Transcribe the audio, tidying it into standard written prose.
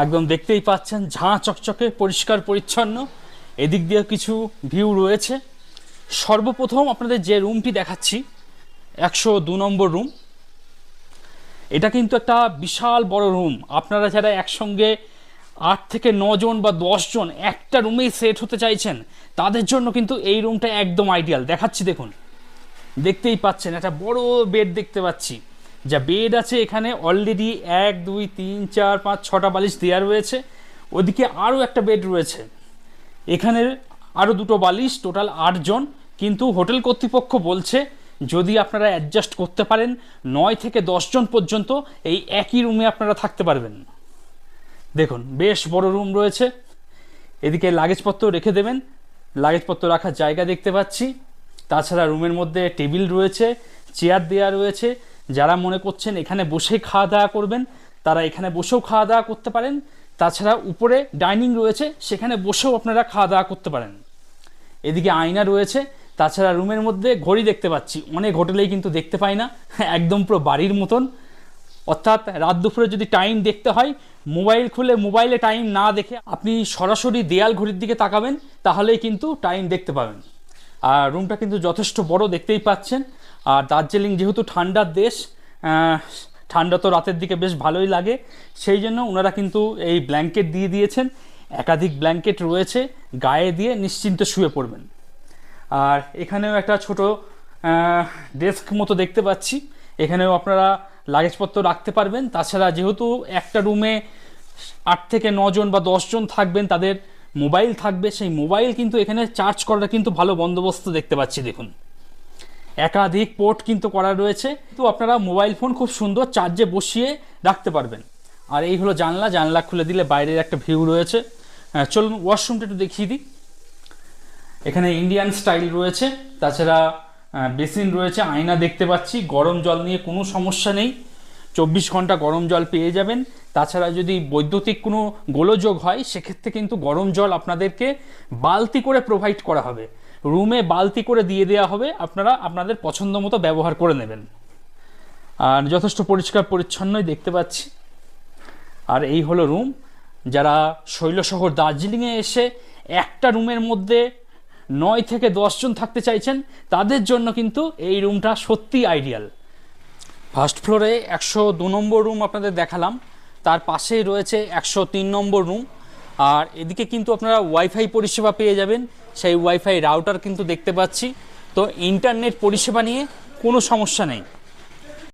একদম দেখতেই পাচ্ছেন ঝাঁ চকচকে পরিষ্কার পরিচ্ছন্ন। এদিক দিয়ে কিছু ভিউ রয়েছে। সর্বপ্রথম আপনাদের যে রুমটি দেখাচ্ছি 102 নম্বর রুম। এটা কিন্তু একটা বিশাল বড় রুম। আপনারা যারা একসঙ্গে 8 থেকে 9 জন বা 10 জন একটা রুমেই সেট হতে চাইছেন তাদের জন্য কিন্তু এই রুমটা একদম আইডিয়াল। দেখাচ্ছি, দেখুন, দেখতেই পাচ্ছেন একটা বড় বেড দেখতে পাচ্ছি। যা বেড আছে এখানে অলরেডি 1 2 3 4 5 6টা বালিশ দেওয়া রয়েছে। ওদিকে আরও একটা বেড রয়েছে, এখানের আরও 2টো বালিশ, টোটাল 8 জন। কিন্তু হোটেল কর্তৃপক্ষ বলছে যদি আপনারা অ্যাডজাস্ট করতে পারেন 9 থেকে 10 জন পর্যন্ত এই একই রুমে আপনারা থাকতে পারবেন। দেখুন বেশ বড় রুম রয়েছে। এদিকে লাগেজপত্র রেখে দেবেন, লাগেজপত্র রাখার জায়গা দেখতে পাচ্ছি। তাছাড়া রুমের মধ্যে টেবিল রয়েছে, চেয়ার দেওয়া রয়েছে। যারা মনে করছেন এখানে বসেই খাওয়া দাওয়া করবেন তারা এখানে বসেও খাওয়া দাওয়া করতে পারেন। তাছাড়া উপরে ডাইনিং রয়েছে, সেখানে বসেও আপনারা খাওয়া দাওয়া করতে পারেন। এদিকে আয়না রয়েছে। তাছাড়া রুমের মধ্যে ঘড়ি দেখতে পাচ্ছি, অনেক হোটেলেই কিন্তু দেখতে পাই না, একদম পুরো বাড়ির মতন। অর্থাৎ রাত দুপুরে যদি টাইম দেখতে হয়, মোবাইল খুলে মোবাইলে টাইম না দেখে আপনি সরাসরি দেয়াল ঘড়ির দিকে তাকাবেন, তাহলেই কিন্তু টাইম দেখতে পাবেন। আর রুমটা কিন্তু যথেষ্ট বড়, দেখতেই পাচ্ছেন। আর দার্জিলিং যেহেতু ঠান্ডার দেশ, ঠান্ডা তো রাতের দিকে বেশ ভালোই লাগে, সেই জন্য ওনারা কিন্তু এই ব্ল্যাঙ্কেট দিয়ে দিয়েছেন। একাধিক ব্ল্যাঙ্কেট রয়েছে, গায়ে দিয়ে নিশ্চিন্তে শুয়ে পড়বেন। আর এখানেও একটা ছোট ডেস্ক মতো দেখতে পাচ্ছি, এখানেও আপনারা লাগেজপত্র রাখতে পারবেন। তাছাড়া যেহেতু একটা রুমে 8 থেকে 9 জন বা 10 জন থাকবেন, তাদের মোবাইল থাকবে, সেই মোবাইল কিন্তু এখানে চার্জ করাটা কিন্তু ভালো বন্দোবস্ত দেখতে পাচ্ছি। দেখুন একাধিক পোর্ট কিন্তু করা রয়েছে, তো আপনারা মোবাইল ফোন খুব সুন্দর চার্জে বসিয়ে রাখতে পারবেন। আর এই হলো জানলা, জানলা খুলে দিলে বাইরের একটা ভিউ রয়েছে। চলুন ওয়াশরুমটা একটু দেখিয়ে দিই। এখানে ইন্ডিয়ান স্টাইল রয়েছে, তাছাড়া বেসিন রয়েছে, আয়না দেখতে পাচ্ছি। গরম জল নিয়ে কোনো সমস্যা নেই, 24 ঘন্টা গরম জল পেয়ে যাবেন। তাছাড়া যদি বৈদ্যুতিক কোনো গোলযোগ হয় সেক্ষেত্রে কিন্তু গরম জল আপনাদেরকে বালতি করে প্রোভাইড করা হবে, রুমে বালতি করে দিয়ে দেওয়া হবে, আপনারা আপনাদের পছন্দ মতো ব্যবহার করে নেবেন। আর যথেষ্ট পরিষ্কার পরিচ্ছন্নই দেখতে পাচ্ছি। আর এই হলো রুম। যারা শৈলশহর দার্জিলিংয়ে এসে একটা রুমের মধ্যে 9 থেকে 10 জন থাকতে চাইছেন তাদের জন্য কিন্তু এই রুমটা সত্যিই আইডিয়াল। ফার্স্ট ফ্লোরে 102 নম্বর রুম আপনাদের দেখালাম, তার পাশেই রয়েছে 103 নম্বর রুম। আর এদিকে কিন্তু আপনারা ওয়াইফাই পরিষেবা পেয়ে যাবেন, সেই ওয়াইফাই রাউটার কিন্তু দেখতে পাচ্ছি। তো ইন্টারনেট পরিষেবা নিয়ে কোনো সমস্যা নেই।